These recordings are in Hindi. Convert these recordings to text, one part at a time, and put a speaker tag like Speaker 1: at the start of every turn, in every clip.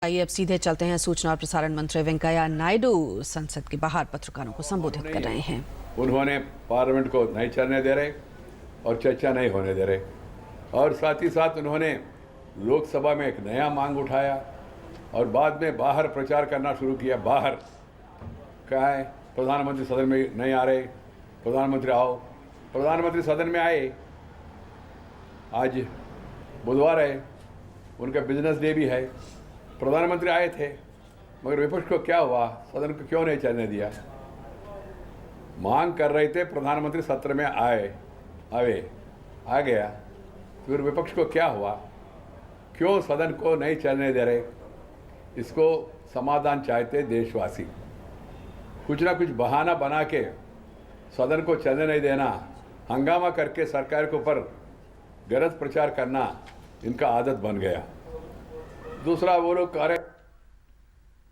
Speaker 1: आइए अब सीधे चलते हैं। सूचना और प्रसारण मंत्री वेंकैया नायडू संसद के बाहर पत्रकारों को संबोधित कर रहे हैं।
Speaker 2: उन्होंने पार्लियामेंट को नहीं चलने दे रहे और चर्चा नहीं होने दे रहे, और साथ ही साथ उन्होंने लोकसभा में एक नया मांग उठाया और बाद में बाहर प्रचार करना शुरू किया। बाहर क्या है, प्रधानमंत्री सदन में नहीं आ रहे, प्रधानमंत्री आओ। प्रधानमंत्री सदन में आए, आज बुधवार है, उनका बिजनेस डे भी है। प्रधानमंत्री आए थे, मगर विपक्ष को क्या हुआ, सदन को क्यों नहीं चलने दिया? मांग कर रहे थे प्रधानमंत्री सत्र में आ गया, फिर विपक्ष को क्या हुआ, क्यों सदन को नहीं चलने दे रहे? इसको समाधान चाहते देशवासी। कुछ ना कुछ बहाना बना के सदन को चलने नहीं देना, हंगामा करके सरकार के ऊपर गलत प्रचार करना इनका आदत बन गया। दूसरा, वो लोग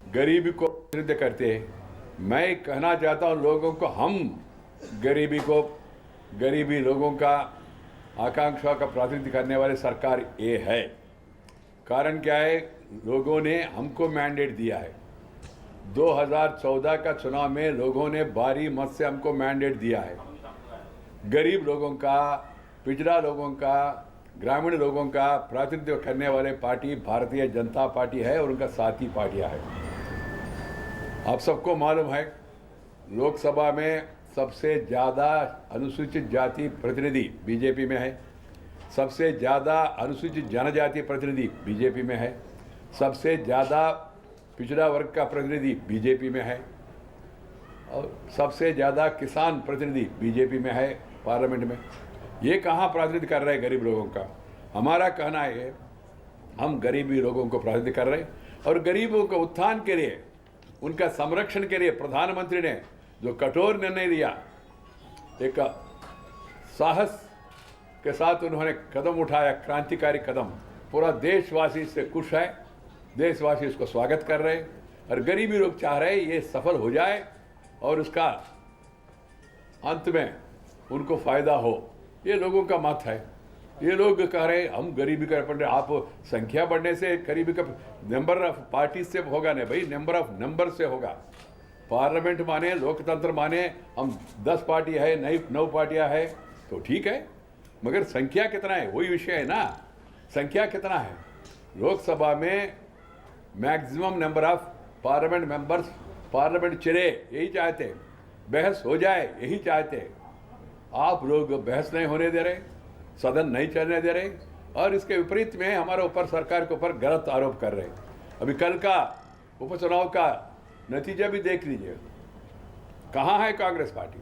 Speaker 2: गरीबी को प्रतिनिधित्व करते हैं। मैं कहना चाहता हूँ लोगों को, हम गरीबी लोगों का आकांक्षा का प्रतिनिधित्व करने वाले सरकार ये है। कारण क्या है, लोगों ने हमको मैंडेट दिया है। 2014 का चुनाव में लोगों ने भारी मत से हमको मैंडेट दिया है। गरीब लोगों का, पिछड़ा लोगों का, ग्रामीण लोगों का प्रतिनिधित्व करने वाले पार्टी भारतीय जनता पार्टी है और उनका साथी पार्टियां है। आप सबको मालूम है, लोकसभा में सबसे ज़्यादा अनुसूचित जाति प्रतिनिधि बीजेपी में है, सबसे ज़्यादा अनुसूचित जनजाति प्रतिनिधि बीजेपी में है, सबसे ज़्यादा पिछड़ा वर्ग का प्रतिनिधि बीजेपी में है, और सबसे ज़्यादा किसान प्रतिनिधि बीजेपी में है पार्लियामेंट में। ये कहाँ प्रतिनिधित्व कर रहे हैं गरीब लोगों का? हमारा कहना है, हम गरीबी लोगों को प्रतिनिधित्व कर रहे हैं, और गरीबों के उत्थान के लिए, उनका संरक्षण के लिए प्रधानमंत्री ने जो कठोर निर्णय लिया, एक साहस के साथ उन्होंने कदम उठाया, क्रांतिकारी कदम। पूरा देशवासी इससे खुश है, देशवासी इसको स्वागत कर रहे हैं, और गरीबी लोग चाह रहे हैं ये सफल हो जाए और उसका अंत में उनको फायदा हो। ये लोगों का मत है। ये लोग कह रहे हैं हम गरीबी का बढ़ रहे, आप संख्या बढ़ने से गरीबी का नंबर ऑफ पार्टी से होगा नहीं भाई, नंबर ऑफ नंबर से होगा। पार्लियामेंट माने, लोकतंत्र माने, हम 10 पार्टी है, नई 9 पार्टियां है तो ठीक है, मगर संख्या कितना है वही विषय है ना। संख्या कितना है? लोकसभा में maximum number of parliament members, parliament चले, यही चाहते, बहस हो जाए यही चाहते। आप लोग बहस नहीं होने दे रहे, सदन नहीं चलने दे रहे, और इसके विपरीत में हमारे ऊपर, सरकार के ऊपर गलत आरोप कर रहे हैं। अभी कल का उपचुनाव का नतीजा भी देख लीजिए। कहाँ है कांग्रेस पार्टी,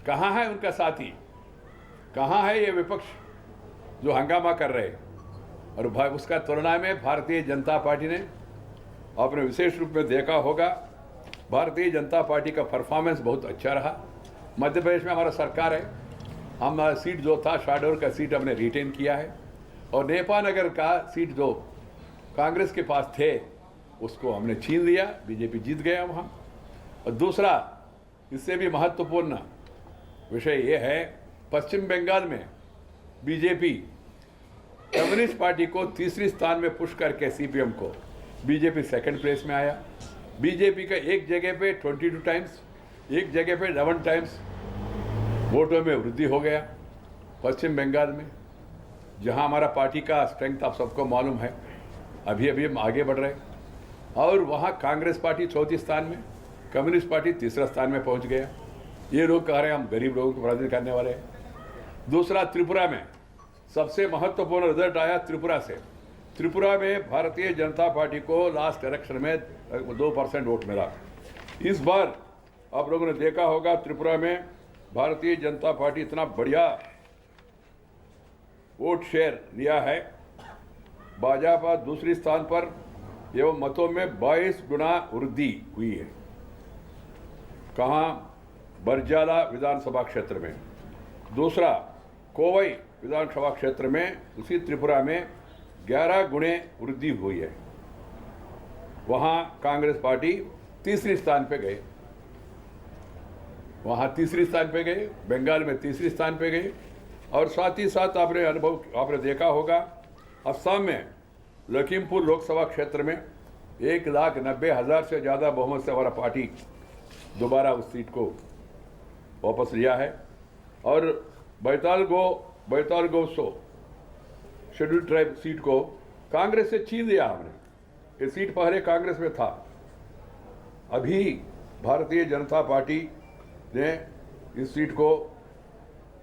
Speaker 2: कहाँ है उनका साथी, कहाँ है ये विपक्ष जो हंगामा कर रहे हैं? और उसका तुलना में भारतीय जनता पार्टी ने, आपने विशेष रूप में देखा होगा, भारतीय जनता पार्टी का परफॉर्मेंस बहुत अच्छा रहा। मध्य प्रदेश में हमारा सरकार है, हम सीट जो था शाहडोल का सीट हमने रिटेन किया है, और नेपाल नगर का सीट जो कांग्रेस के पास थे उसको हमने छीन लिया, बीजेपी जीत गया वहाँ। और दूसरा, इससे भी महत्वपूर्ण विषय ये है, पश्चिम बंगाल में बीजेपी कम्युनिस्ट पार्टी को तीसरी स्थान में पुश करके सीपीएम को, बीजेपी सेकंड प्लेस में आया। बीजेपी का एक जगह पे 22 टाइम्स, एक जगह पे 11 टाइम्स वोटों में वृद्धि हो गया पश्चिम बंगाल में, जहां हमारा पार्टी का स्ट्रेंथ आप सबको मालूम है। अभी हम आगे बढ़ रहे हैं, और वहां कांग्रेस पार्टी चौथी स्थान में, कम्युनिस्ट पार्टी तीसरा स्थान में पहुंच गया। ये लोग कह रहे हैं हम गरीब लोगों को प्रतिनिधित्व करने वाले हैं। दूसरा, त्रिपुरा में सबसे महत्वपूर्ण रिजल्ट आया त्रिपुरा से। त्रिपुरा में भारतीय जनता पार्टी को लास्ट इलेक्शन में 2% वोट मिला। इस बार आप लोगों ने देखा होगा, त्रिपुरा में भारतीय जनता पार्टी इतना बढ़िया वोट शेयर लिया है। भाजपा दूसरी स्थान पर एवं मतों में 22 गुना वृद्धि हुई है। कहाँ? बरजाला विधानसभा क्षेत्र में। दूसरा, कोवई विधानसभा क्षेत्र में, उसी त्रिपुरा में 11 गुणे वृद्धि हुई है। वहाँ कांग्रेस पार्टी तीसरी स्थान पे गए, वहाँ तीसरी स्थान पे गए, बंगाल में तीसरी स्थान पे गए। और साथ ही साथ आपने देखा होगा, असम में लखीमपुर लोकसभा क्षेत्र में 1,90,000 से ज़्यादा बहुमत से हमारा पार्टी दोबारा उस सीट को वापस लिया है। और बैताल गो शेड्यूल ट्राइब सीट को कांग्रेस से छीन लिया हमने। ये सीट पहले कांग्रेस में था। अभी भारतीय जनता पार्टी ने इस सीट को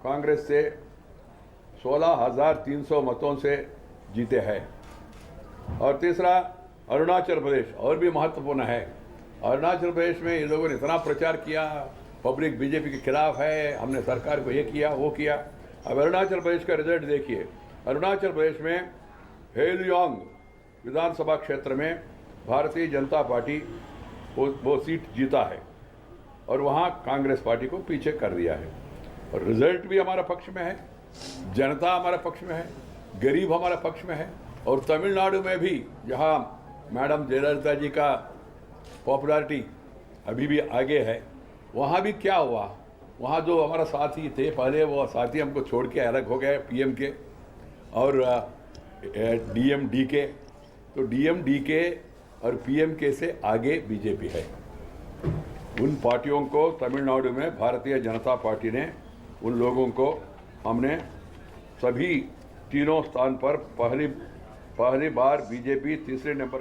Speaker 2: कांग्रेस से 16,300 मतों से जीते हैं। और तीसरा अरुणाचल प्रदेश और भी महत्वपूर्ण है। अरुणाचल प्रदेश में ये लोगों ने इतना प्रचार किया, पब्लिक बीजेपी के खिलाफ है, हमने सरकार को ये किया वो किया। अब अरुणाचल प्रदेश का रिजल्ट देखिए। अरुणाचल प्रदेश में हेलियांग विधानसभा क्षेत्र में भारतीय जनता पार्टी वो सीट जीता है और वहाँ कांग्रेस पार्टी को पीछे कर दिया है। और रिजल्ट भी हमारा पक्ष में है, जनता हमारा पक्ष में है, गरीब हमारा पक्ष में है। और तमिलनाडु में भी जहाँ मैडम जयललिता जी का पॉपुलैरिटी अभी भी आगे है, वहाँ भी क्या हुआ, वहाँ जो हमारा साथी थे पहले, वो साथी हमको छोड़ के अलग हो गए पीएम के और डीएम डीके। तो डीएम डीके और पीएम के से आगे बीजेपी है। उन पार्टियों को तमिलनाडु में भारतीय जनता पार्टी ने, उन लोगों को हमने सभी तीनों स्थान पर पहली बार बीजेपी तीसरे नंबर